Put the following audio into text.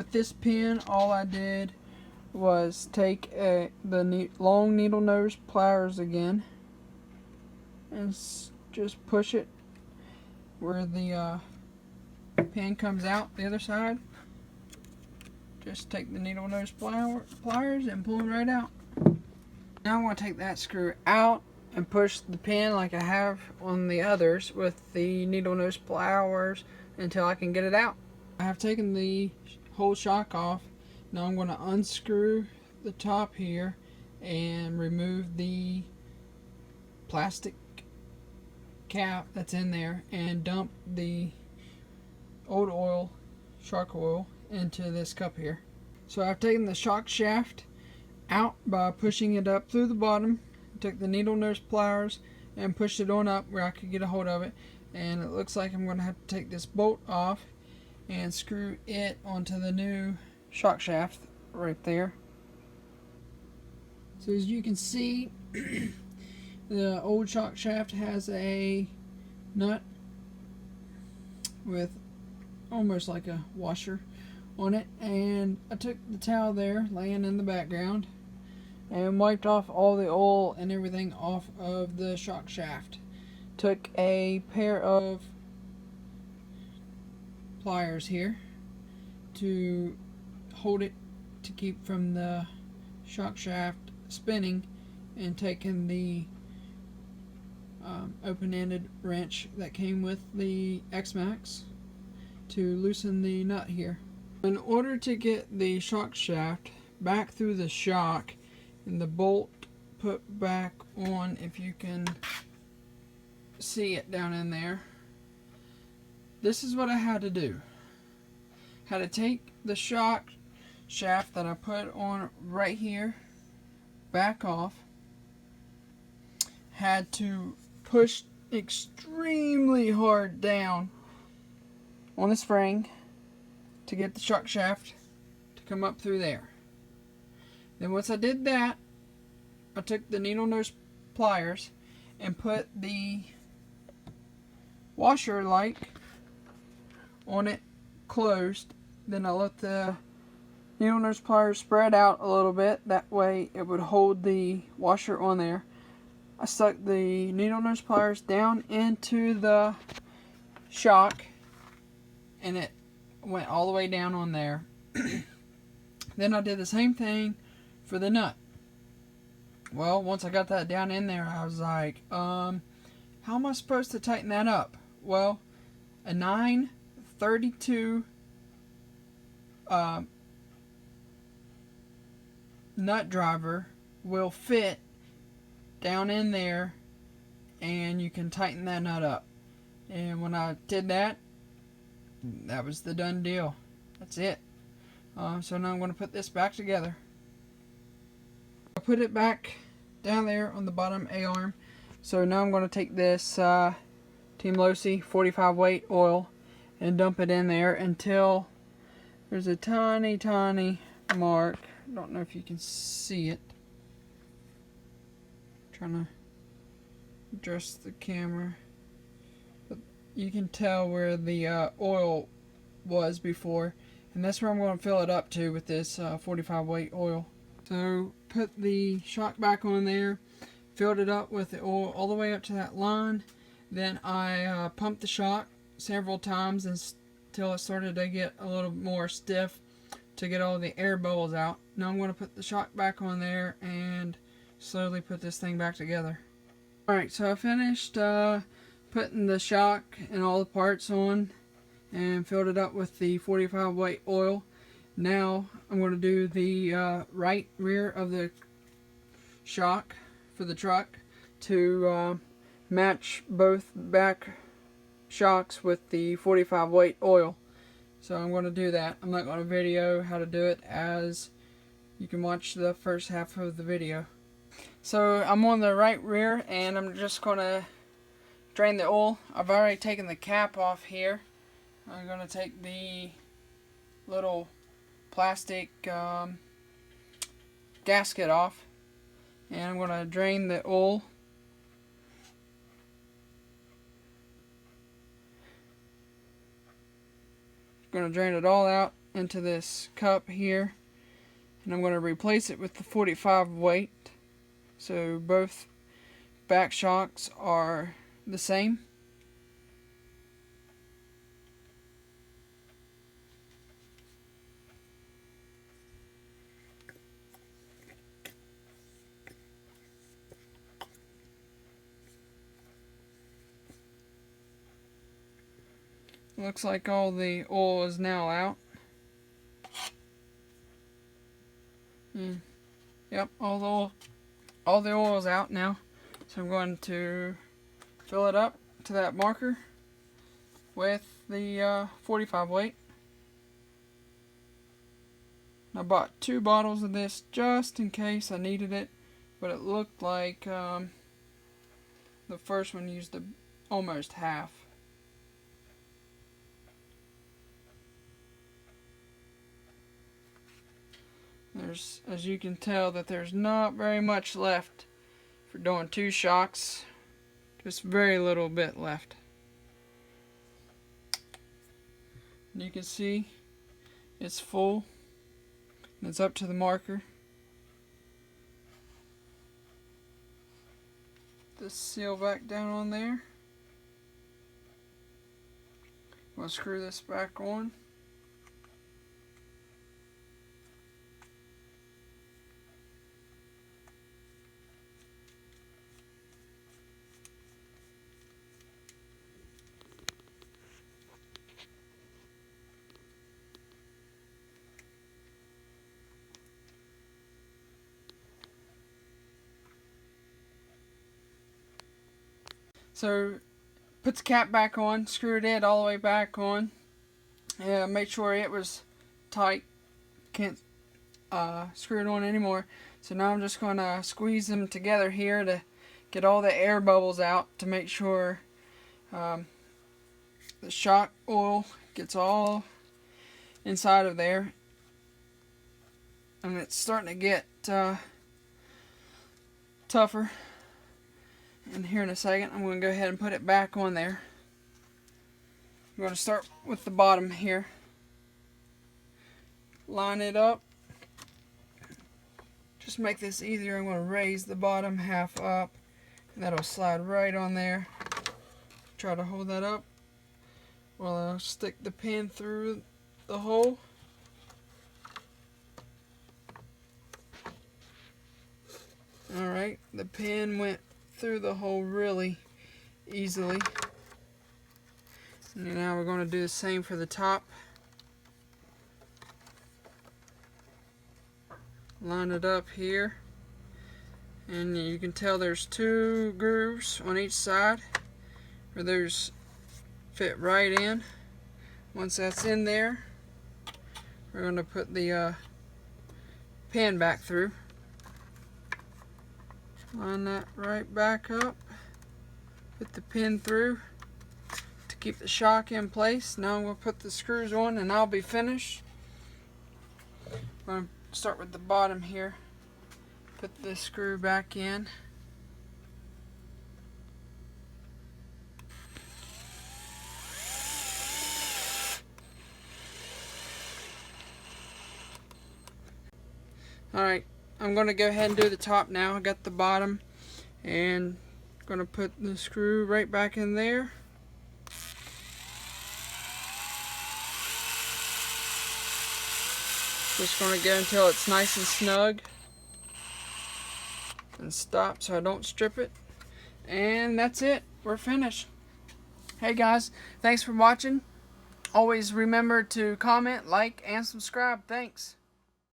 with this pin, all I did was take the long needle nose pliers again and just push it where the pin comes out the other side. Just take the needle nose pliers and pull it right out. Now I'm going to take that screw out and push the pin like I have on the others with the needle nose pliers until I can get it out. I have taken the whole shock off. Now I'm going to unscrew the top here and remove the plastic cap that's in there and dump the old oil, shock oil, into this cup here. So I've taken the shock shaft out by pushing it up through the bottom. Took the needle nose pliers and pushed it on up where I could get a hold of it, and it looks like I'm going to have to take this bolt off and screw it onto the new shock shaft right there. So as you can see, the old shock shaft has a nut with almost like a washer on it, and I took the towel there laying in the background and wiped off all the oil and everything off of the shock shaft. Took a pair of pliers here to hold it to keep from the shock shaft spinning, and taken the open-ended wrench that came with the X-Maxx to loosen the nut here. In order to get the shock shaft back through the shock and the bolt put back on, if you can see it down in there, this is what I had to do. Had to take the shock shaft that I put on right here back off, had to push extremely hard down on the spring to get the shock shaft to come up through there. Then once I did that, I took the needle nose pliers and put the washer like on it closed. Then I let the needle nose pliers spread out a little bit, that way it would hold the washer on there. I stuck the needle nose pliers down into the shock and it went all the way down on there. Then I did the same thing for the nut. Well, once I got that down in there, I was like, how am I supposed to tighten that up? Well, a 932 nut driver will fit down in there, and you can tighten that nut up. And when I did that, that was the done deal. That's it. So now I'm going to put this back together. I put it back down there on the bottom A-arm. So now I'm going to take this Team Losi 45 weight oil and dump it in there until there's a tiny mark. I don't know if you can see it. I'm trying to adjust the camera. But you can tell where the oil was before. And that's where I'm going to fill it up to with this 45 weight oil. So put the shock back on there, filled it up with the oil all the way up to that line. Then I pumped the shock several times until it started to get a little more stiff to get all the air bubbles out. Now I'm going to put the shock back on there and slowly put this thing back together. Alright, so I finished putting the shock and all the parts on and filled it up with the 45 weight oil. Now I'm going to do the right rear of the shock for the truck to match both back shocks with the 45 weight oil. So I'm going to do that. I'm not going to video how to do it, as you can watch the first half of the video. So I'm on the right rear and I'm just going to drain the oil. I've already taken the cap off here. I'm going to take the little plastic gasket off, and I'm going to drain the oil. Going to drain it all out into this cup here, and I'm going to replace it with the 45 weight, so both back shocks are the same. Looks like all the oil is now out. Yep, all the oil is out now. So I'm going to fill it up to that marker with the 45 weight. I bought 2 bottles of this just in case I needed it, but it looked like the first one used almost half. As you can tell, that there's not very much left for doing 2 shocks. Just very little bit left. And you can see it's full. And it's up to the marker. This seal back down on there. We'll screw this back on. So put the cap back on, screwed it all the way back on. Make sure it was tight. Can't screw it on anymore. So now I'm just going to squeeze them together here to get all the air bubbles out to make sure the shock oil gets all inside of there. And it's starting to get tougher. And here in a second, I'm going to go ahead and put it back on there. I'm going to start with the bottom here. Line it up. Just make this easier, I'm going to raise the bottom half up. And that'll slide right on there. Try to hold that up while I'll stick the pin through the hole. Alright, the pin went through the hole really easily. And now we're going to do the same for the top. Line it up here, and you can tell there's 2 grooves on each side where those fit right in. Once that's in there, we're going to put the pin back through. Line that right back up, put the pin through to keep the shock in place. Now I'm going to put the screws on and I'll be finished. I'm going to start with the bottom here, put the screw back in. Alright, I'm going to go ahead and do the top now. I got the bottom and going to put the screw right back in there. Just going to go until it's nice and snug and stop so I don't strip it. And that's it. We're finished. Hey guys, thanks for watching. Always remember to comment, like, and subscribe. Thanks.